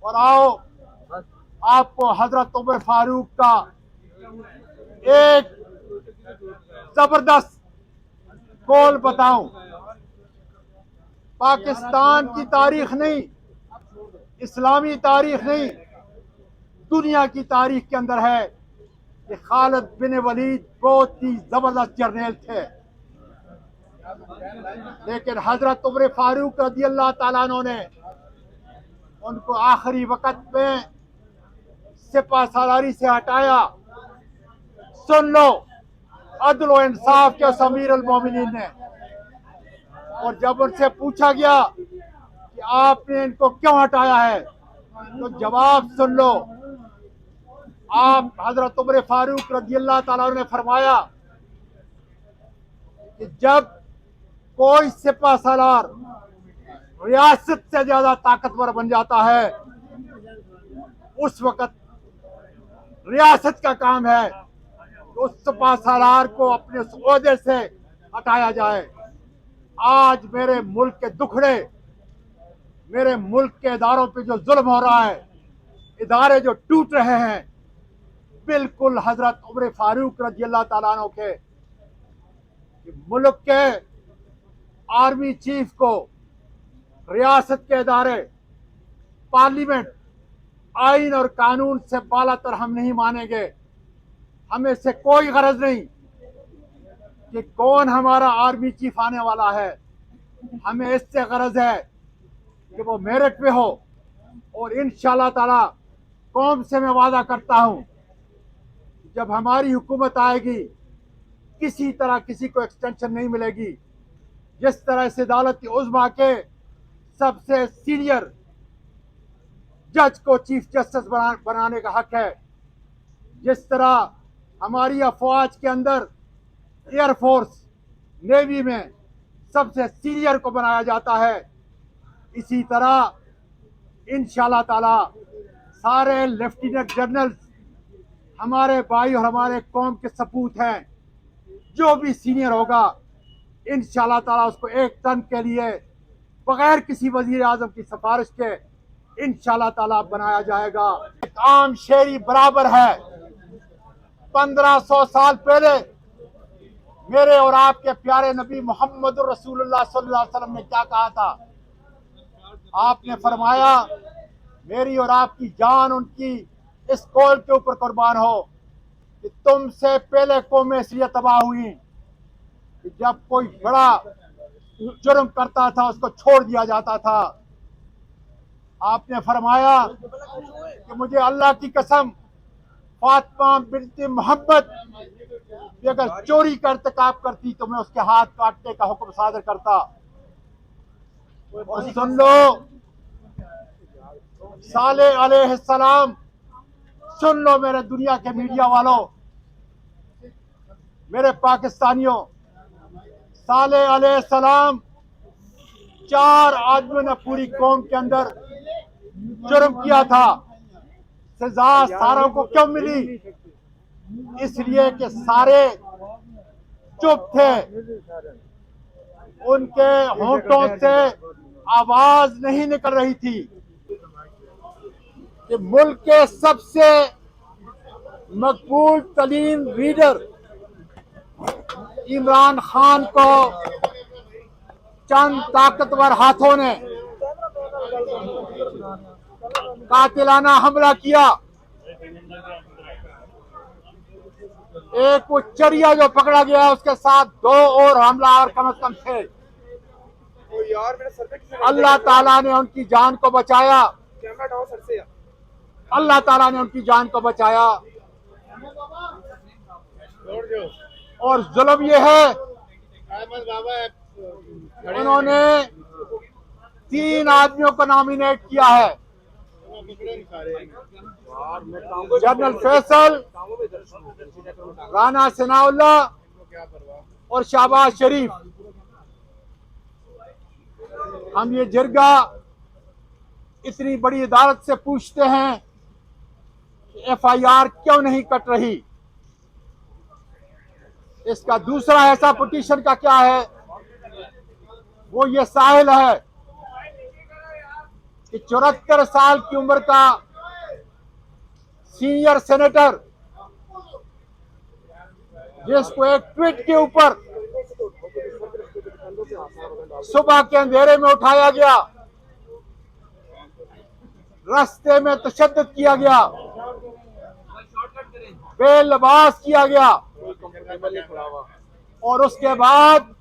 और आओ आपको हजरत उमर फारूक का एक जबरदस्त कौल बताऊं। पाकिस्तान की तारीख नहीं, इस्लामी तारीख नहीं, दुनिया की तारीख के अंदर है कि खालिद बिन वलीद बहुत ही जबरदस्त जर्नल थे, लेकिन हजरत उमर फारूक रजी अल्लाह ताला अन्हु ने उनको आखिरी वक्त में सिपा सालारी से हटाया। सुन लो, अदल व इंसाफ के अमीर अल मोमिनीन ने। और जब उनसे पूछा गया कि आपने इनको क्यों हटाया है, तो जवाब सुन लो। आप हजरत उमर फारूक रजी अल्लाह ताला ने फरमाया कि जब कोई सिपा सालार रियासत से ज्यादा ताकतवर बन जाता है, उस वक्त रियासत का काम है कि उस सिपा सालार को अपने ओहदे से हटाया जाए। आज मेरे मुल्क के दुखड़े, मेरे मुल्क के इदारों पे जो जुल्म हो रहा है, इदारे जो टूट रहे हैं, बिल्कुल हजरत उमर फारूक रजी अल्लाह ताला अन्हु के मुल्क के आर्मी चीफ को रियासत के इदारे, पार्लियामेंट, आइन और कानून से बालातर हम नहीं मानेंगे। हमें इससे कोई गरज नहीं कि कौन हमारा आर्मी चीफ आने वाला है। हमें इससे गरज है कि वो मेरिट पे हो। और इंशाअल्लाह ताला कौम से मैं वादा करता हूं, जब हमारी हुकूमत आएगी किसी तरह किसी को एक्सटेंशन नहीं मिलेगी। जिस तरह से अदालत उज़्मा के सबसे सीनियर जज को चीफ जस्टिस बनाने का हक है, जिस तरह हमारी अफवाज के अंदर एयरफोर्स, नेवी में सबसे सीनियर को बनाया जाता है, इसी तरह इंशाअल्लाह ताला सारे लेफ्टिनेंट जनरल हमारे भाई और हमारे कौम के सपूत हैं। जो भी सीनियर होगा इंशाअल्लाह ताला उसको एक टर्म के लिए बगैर किसी वजीर आजम की सिफारिश के इंशाअल्लाह ताला बनाया जाएगा। एक आम शेरी बराबर है। 1500 साल पहले मेरे और आपके प्यारे नबी मोहम्मद रसूलुल्लाह सल्लल्लाहु अलैहि वसल्लम ने क्या कहा था? आपने फरमाया, मेरी और आपकी जान उनकी इस कौल के ऊपर कुर्बान हो कि तुमसे पहले कौमें इसलिए तबाह हुई कि जब कोई बड़ा जुर्म करता था उसको छोड़ दिया जाता था। आपने फरमाया कि मुझे अल्लाह की कसम, फातिमा बिन्ते मोहम्मद भी अगर चोरी का इर्तिकाब करती तो मैं उसके हाथ काटने का हुक्म सादर करता। और सुन लो साले अलैहिस्सलाम, सुन लो मेरे दुनिया के मीडिया वालों, मेरे पाकिस्तानियों, साले अलैहिस्सलाम 4 आदमियों ने पूरी कौम के अंदर जुर्म किया था। सजा सारों को क्यों मिली? इसलिए कि सारे चुप थे, उनके होंठों से आवाज नहीं निकल रही थी कि मुल्क के सबसे मकबूल तरीन लीडर इमरान खान को चंद ताकतवर हाथों ने कातिलाना हमला किया। एक वो चरिया जो पकड़ा गया, उसके साथ 2 और हमलावर कम से कम थे। अल्लाह ताला ने उनकी जान को बचाया, अल्लाह ताला ने उनकी जान को बचाया। और जुल्म ये है, उन्होंने 3 आदमियों को नॉमिनेट किया है, जनरल फैसल, राना सनाउल्लाह और शाहबाज शरीफ। हम ये जिरगा इतनी बड़ी अदालत से पूछते हैं कि FIR क्यों नहीं कट रही? इसका दूसरा ऐसा पिटीशन का क्या है? वो ये साहिल है कि 74 साल की उम्र का सीनियर सेनेटर, जिसको एक ट्वीट के ऊपर सुबह के अंधेरे में उठाया गया, रास्ते में तशद्दुद किया गया, बेलबास किया गया, और उसके बाद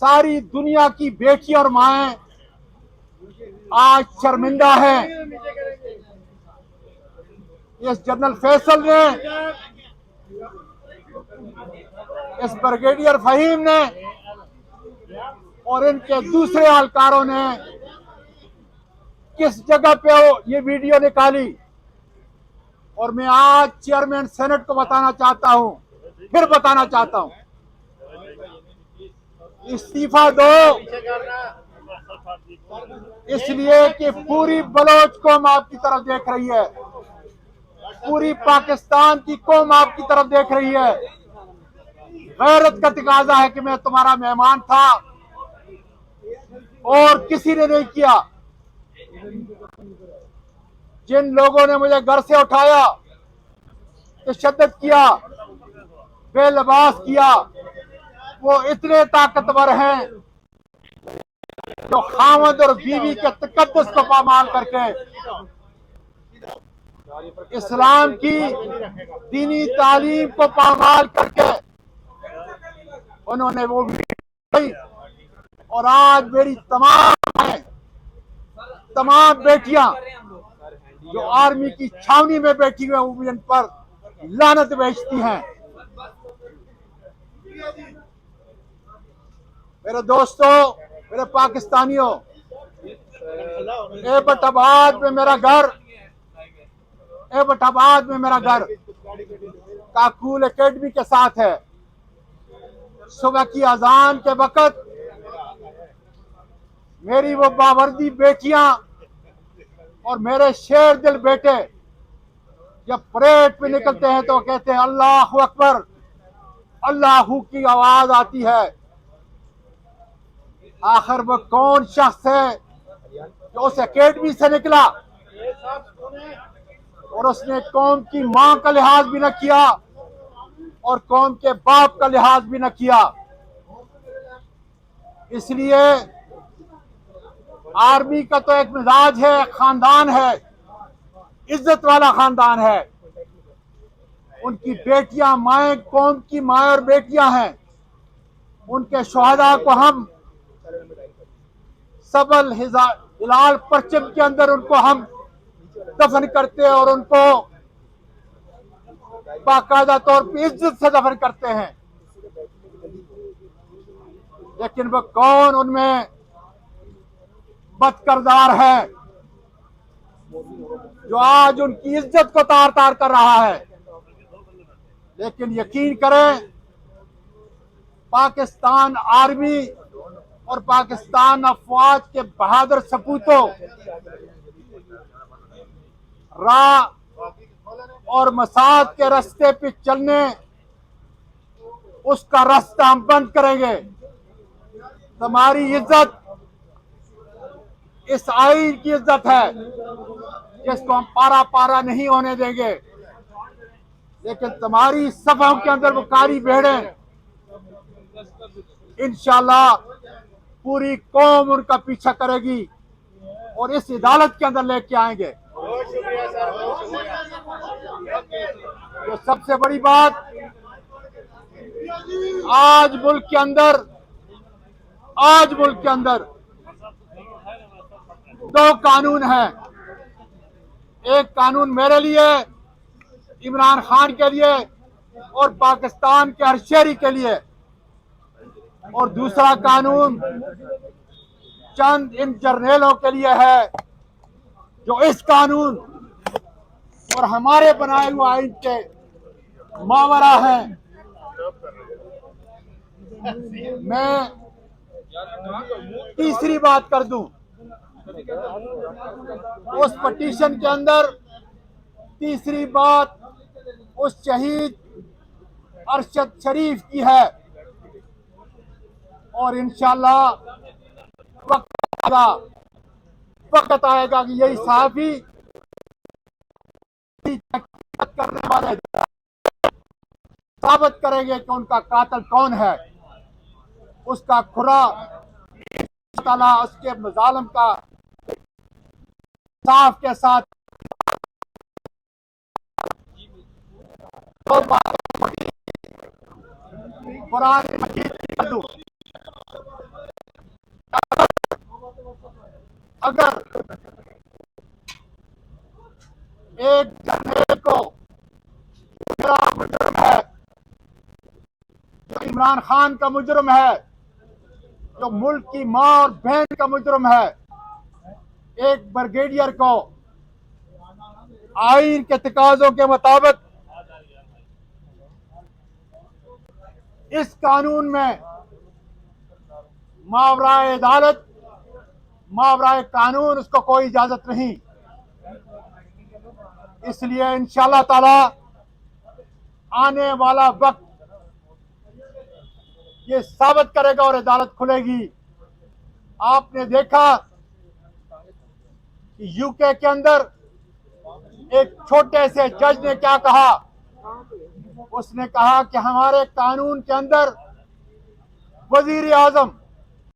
सारी दुनिया की बेटियां और माएं आज शर्मिंदा हैं। इस जनरल फैसल ने, इस ब्रिगेडियर फहीम ने और इनके दूसरे एहलकारों ने किस जगह पे ये वीडियो निकाली। और मैं आज चेयरमैन सेनेट को बताना चाहता हूं, फिर बताना चाहता हूं, इस्तीफा दो, इसलिए कि पूरी बलोच कौम आपकी तरफ देख रही है, पूरी पाकिस्तान की कौम आपकी तरफ देख रही है। गैरत का तकाजा है कि मैं तुम्हारा मेहमान था और किसी ने नहीं किया। जिन लोगों ने मुझे घर से उठाया, तशद्दुद किया, बेलबास किया, वो इतने ताकतवर हैं जो खामद और बीवी के तकद्दुस को पामाल करके इस्लाम की दीनी तालीम को पामाल करके उन्होंने वो और आज मेरी तमाम बेटियां जो आर्मी की छावनी में बैठी हुई वो इन पर लानत भेजती हैं। मेरे दोस्तों, मेरे पाकिस्तानियों, एबटाबाद में मेरा घर, एबटाबाद में मेरा घर काकूल एकेडमी के साथ है। सुबह की अजान के वक्त मेरी वो बावर्दी बेटियां और मेरे शेर दिल बेटे जब परेड पे निकलते हैं तो कहते हैं अल्लाह अकबर, अल्लाहू की आवाज आती है। आखिर वो कौन शख्स है जो उस एकेडमी से निकला और उसने कौम की मां का लिहाज भी न किया और कौम के बाप का लिहाज भी न किया। इसलिए आर्मी का तो एक मिजाज है, खानदान है, इज्जत वाला खानदान है। उनकी बेटियां माएं कौम की माएं और बेटियां हैं। उनके शोहदा को हम सबल हिलाल परचम के अंदर उनको हम दफन करते हैं और उनको बाकायदा तौर पर इज्जत से दफन करते हैं। लेकिन वो कौन उनमें बदकिरदार है जो आज उनकी इज्जत को तार तार कर रहा है। लेकिन यकीन करें, पाकिस्तान आर्मी और पाकिस्तान अफवाज के बहादुर सपूतों राह और मसाद के रास्ते पे चलने, उसका रास्ता हम बंद करेंगे। तुम्हारी इज्जत इस आइन की इज्जत है जिसको हम पारा पारा नहीं होने देंगे। लेकिन तुम्हारी सभाओं के अंदर वो कारी भेड़े इंशाल्लाह पूरी कौम उनका पीछा करेगी और इस अदालत के अंदर लेके आएंगे। तो सबसे बड़ी बात, आज मुल्क के अंदर दो कानून हैं। एक कानून मेरे लिए, इमरान खान के लिए और पाकिस्तान के हर शहरी के लिए, और दूसरा कानून चंद इन जर्नेलों के लिए है जो इस कानून और हमारे बनाए हुए आइन के मावरा है। मैं तीसरी बात कर दूं, उस पटिशन के अंदर तीसरी बात उस शहीद अरशद शरीफ की है और इंशाल्लाह वक्त आएगा वक्त आएगा कि यही सहाफी करने वाले साबित करेंगे कि उनका कातिल कौन है। उसका खुरा ताला उसके मजालम का साफ के साथ कुरान मजीद कर दूं। अगर एक जनरेल को मुजरम है, जो इमरान खान का मुजरम है, जो मुल्क की मां और बहन का मुजरम है, एक ब्रिगेडियर को आईन के तकाजों के मुताबिक इस कानून में मावराए अदालत मावराए कानून उसको कोई इजाजत नहीं। इसलिए इंशाअल्लाह ताला आने वाला वक्त ये साबित करेगा और अदालत खुलेगी। आपने देखा कि यूके के अंदर एक छोटे से जज ने क्या कहा। उसने कहा कि हमारे कानून के अंदर वजीर आजम